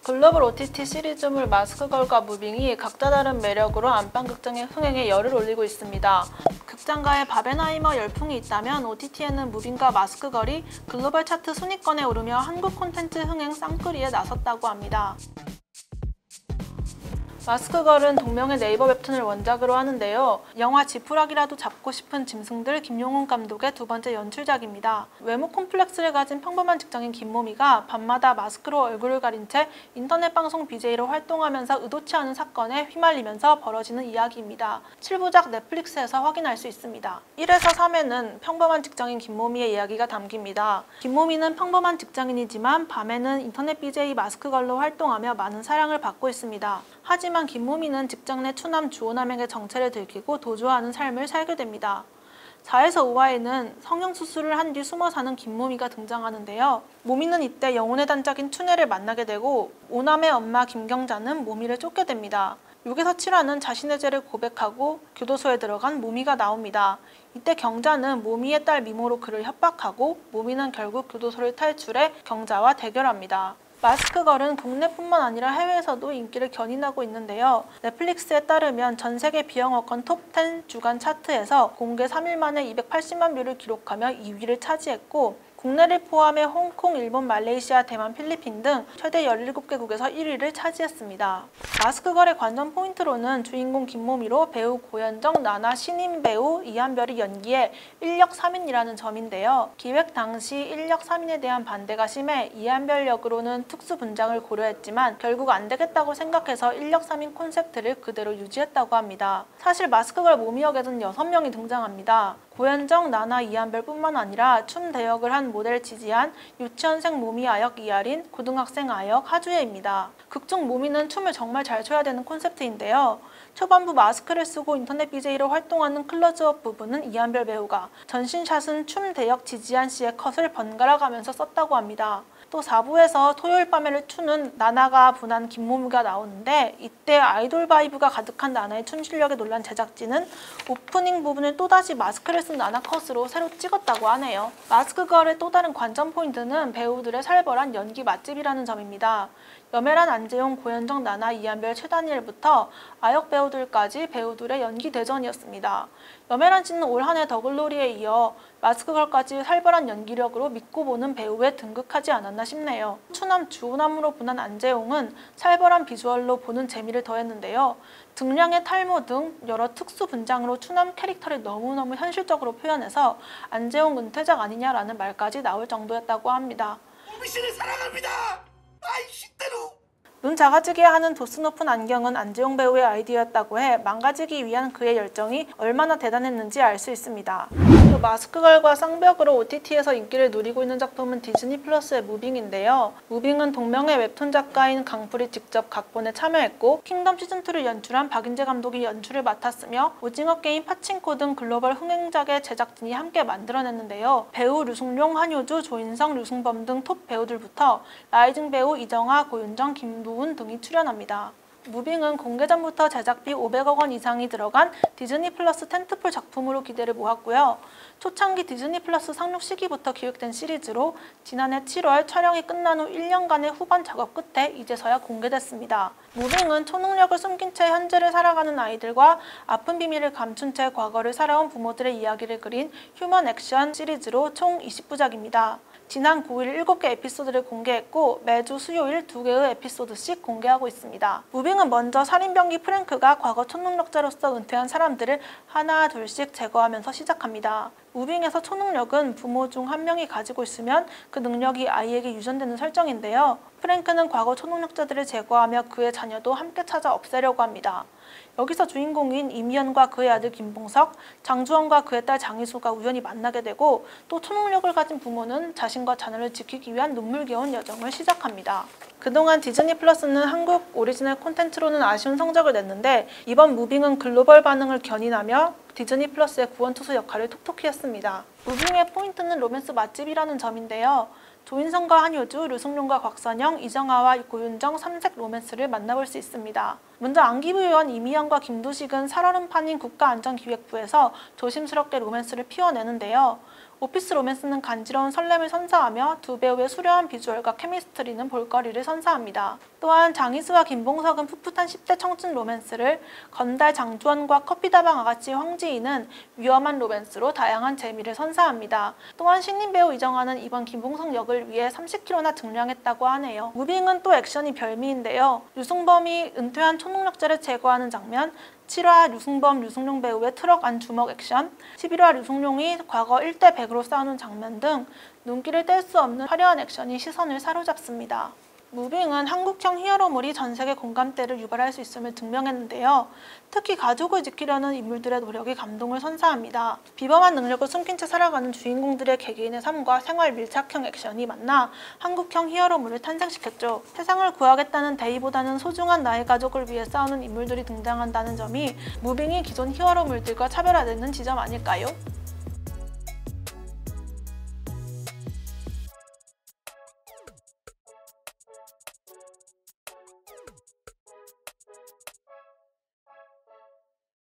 글로벌 OTT 시리즈물 마스크걸과 무빙이 각자 다른 매력으로 안방극장의 흥행에 열을 올리고 있습니다. 극장가에 바벤하이머 열풍이 있다면 OTT에는 무빙과 마스크걸이 글로벌 차트 순위권에 오르며 한국 콘텐츠 흥행 쌍끌이에 나섰다고 합니다. 마스크걸은 동명의 네이버 웹툰을 원작으로 하는데요. 영화 지푸라기라도 잡고 싶은 짐승들 김용훈 감독의 두 번째 연출작입니다. 외모 콤플렉스를 가진 평범한 직장인 김모미가 밤마다 마스크로 얼굴을 가린 채 인터넷 방송 BJ로 활동하면서 의도치 않은 사건에 휘말리면서 벌어지는 이야기입니다. 7부작 넷플릭스에서 확인할 수 있습니다. 1에서 3회는 평범한 직장인 김모미의 이야기가 담깁니다. 김모미는 평범한 직장인이지만 밤에는 인터넷 BJ 마스크걸로 활동하며 많은 사랑을 받고 있습니다. 하지만 김모미는 직장 내 추남 주호남에게 정체를 들키고 도주하는 삶을 살게 됩니다. 4에서 5화에는 성형수술을 한 뒤 숨어 사는 김모미가 등장하는데요. 모미는 이때 영혼의 단짝인 춘혜를 만나게 되고 오남의 엄마 김경자는 모미를 쫓게 됩니다. 6에서 7화는 자신의 죄를 고백하고 교도소에 들어간 모미가 나옵니다. 이때 경자는 모미의 딸 미모로 그를 협박하고 모미는 결국 교도소를 탈출해 경자와 대결합니다. 마스크걸은 국내뿐만 아니라 해외에서도 인기를 견인하고 있는데요. 넷플릭스에 따르면 전 세계 비영어권 톱10 주간 차트에서 공개 3일 만에 280만 뷰를 기록하며 2위를 차지했고 국내를 포함해 홍콩, 일본, 말레이시아, 대만, 필리핀 등 최대 17개국에서 1위를 차지했습니다. 마스크걸의 관전 포인트로는 주인공 김모미로 배우 고현정, 나나, 신인 배우 이한별이 연기해 인력 3인이라는 점인데요. 기획 당시 인력 3인에 대한 반대가 심해 이한별 역으로는 특수 분장을 고려했지만 결국 안 되겠다고 생각해서 인력 3인 콘셉트를 그대로 유지했다고 합니다. 사실 마스크걸 모미 역에는 6명이 등장합니다. 고현정, 나나, 이한별뿐만 아니라 춤 대역을 한 모델 지지한, 유치원생 모미 아역 이하린, 고등학생 아역 하주혜입니다. 극중 모미는 춤을 정말 잘 춰야 되는 콘셉트인데요. 초반부 마스크를 쓰고 인터넷 BJ로 활동하는 클로즈업 부분은 이한별 배우가, 전신샷은 춤 대역 지지한 씨의 컷을 번갈아 가면서 썼다고 합니다. 또 4부에서 토요일 밤에를 추는 나나가 분한 김모미가 나오는데 이때 아이돌 바이브가 가득한 나나의 춤 실력에 놀란 제작진은 오프닝 부분을 또다시 마스크를 쓴 나나 컷으로 새로 찍었다고 하네요. 마스크걸의 또 다른 관전 포인트는 배우들의 살벌한 연기 맛집이라는 점입니다. 여메란, 안재용, 고현정, 나나, 이한별, 최다니엘부터 아역 배우들까지 배우들의 연기 대전이었습니다. 여메란 씨는 올 한 해 더글로리에 이어 마스크걸까지 살벌한 연기력으로 믿고 보는 배우에 등극하지 않았나 싶네요. 추남 주호남으로 분한 안재용은 살벌한 비주얼로 보는 재미를 더했는데요. 등량의 탈모 등 여러 특수 분장으로 추남 캐릭터를 너무너무 현실적으로 표현해서 안재용 은퇴작 아니냐라는 말까지 나올 정도였다고 합니다. 오미씨를 사랑합니다. 아이 시대로. 눈 작아지게 하는 도수 높은 안경은 안재용 배우의 아이디어였다고 해 망가지기 위한 그의 열정이 얼마나 대단했는지 알 수 있습니다. 또 마스크걸과 쌍벽으로 OTT에서 인기를 누리고 있는 작품은 디즈니 플러스의 무빙인데요. 무빙은 동명의 웹툰 작가인 강풀이 직접 각본에 참여했고 킹덤 시즌2를 연출한 박인재 감독이 연출을 맡았으며 오징어 게임, 파친코 등 글로벌 흥행작의 제작진이 함께 만들어냈는데요. 배우 류승룡, 한효주, 조인성, 류승범 등 톱 배우들부터 라이징 배우 이정아, 고윤정, 김도훈 등이 출연합니다. 무빙은 공개 전부터 제작비 500억 원 이상이 들어간 디즈니 플러스 텐트폴 작품으로 기대를 모았고요. 초창기 디즈니 플러스 상륙 시기부터 기획된 시리즈로 지난해 7월 촬영이 끝난 후 1년간의 후반 작업 끝에 이제서야 공개됐습니다. 무빙은 초능력을 숨긴 채 현재를 살아가는 아이들과 아픈 비밀을 감춘 채 과거를 살아온 부모들의 이야기를 그린 휴먼 액션 시리즈로 총 20부작입니다. 지난 9일 7개 에피소드를 공개했고 매주 수요일 2개의 에피소드씩 공개하고 있습니다. 무빙은 먼저 살인병기 프랭크가 과거 초능력자로서 은퇴한 사람들을 하나 둘씩 제거하면서 시작합니다. 무빙에서 초능력은 부모 중 한 명이 가지고 있으면 그 능력이 아이에게 유전되는 설정인데요. 프랭크는 과거 초능력자들을 제거하며 그의 자녀도 함께 찾아 없애려고 합니다. 여기서 주인공인 이미연과 그의 아들 김봉석, 장주원과 그의 딸 장희수가 우연히 만나게 되고 또 초능력을 가진 부모는 자신과 자녀를 지키기 위한 눈물겨운 여정을 시작합니다. 그동안 디즈니 플러스는 한국 오리지널 콘텐츠로는 아쉬운 성적을 냈는데 이번 무빙은 글로벌 반응을 견인하며 디즈니 플러스의 구원투수 역할을 톡톡히 했습니다. 무빙의 포인트는 로맨스 맛집이라는 점인데요. 조인성과 한효주, 류승룡과 곽선영, 이정아와 고윤정 3색 로맨스를 만나볼 수 있습니다. 먼저 안기부 의원 이미영과 김두식은 살얼음판인 국가안전기획부에서 조심스럽게 로맨스를 피워내는데요. 오피스 로맨스는 간지러운 설렘을 선사하며 두 배우의 수려한 비주얼과 케미스트리는 볼거리를 선사합니다. 또한 장희수와 김봉석은 풋풋한 10대 청춘 로맨스를, 건달 장주원과 커피다방 아가씨 황지희는 위험한 로맨스로 다양한 재미를 선사합니다. 또한 신인 배우 이정아는 이번 김봉석 역을 위해 30kg나 증량했다고 하네요. 무빙은 또 액션이 별미인데요. 유승범이 은퇴한 초능력자를 제거하는 장면, 7화 유승범, 유승룡 배우의 트럭 안 주먹 액션, 11화 유승룡이 과거 1대 100으로 싸우는 장면 등 눈길을 뗄 수 없는 화려한 액션이 시선을 사로잡습니다. 무빙은 한국형 히어로물이 전 세계 공감대를 유발할 수 있음을 증명했는데요. 특히 가족을 지키려는 인물들의 노력이 감동을 선사합니다. 비범한 능력을 숨긴 채 살아가는 주인공들의 개개인의 삶과 생활 밀착형 액션이 만나 한국형 히어로물을 탄생시켰죠. 세상을 구하겠다는 대의보다는 소중한 나의 가족을 위해 싸우는 인물들이 등장한다는 점이 무빙이 기존 히어로물들과 차별화되는 지점 아닐까요?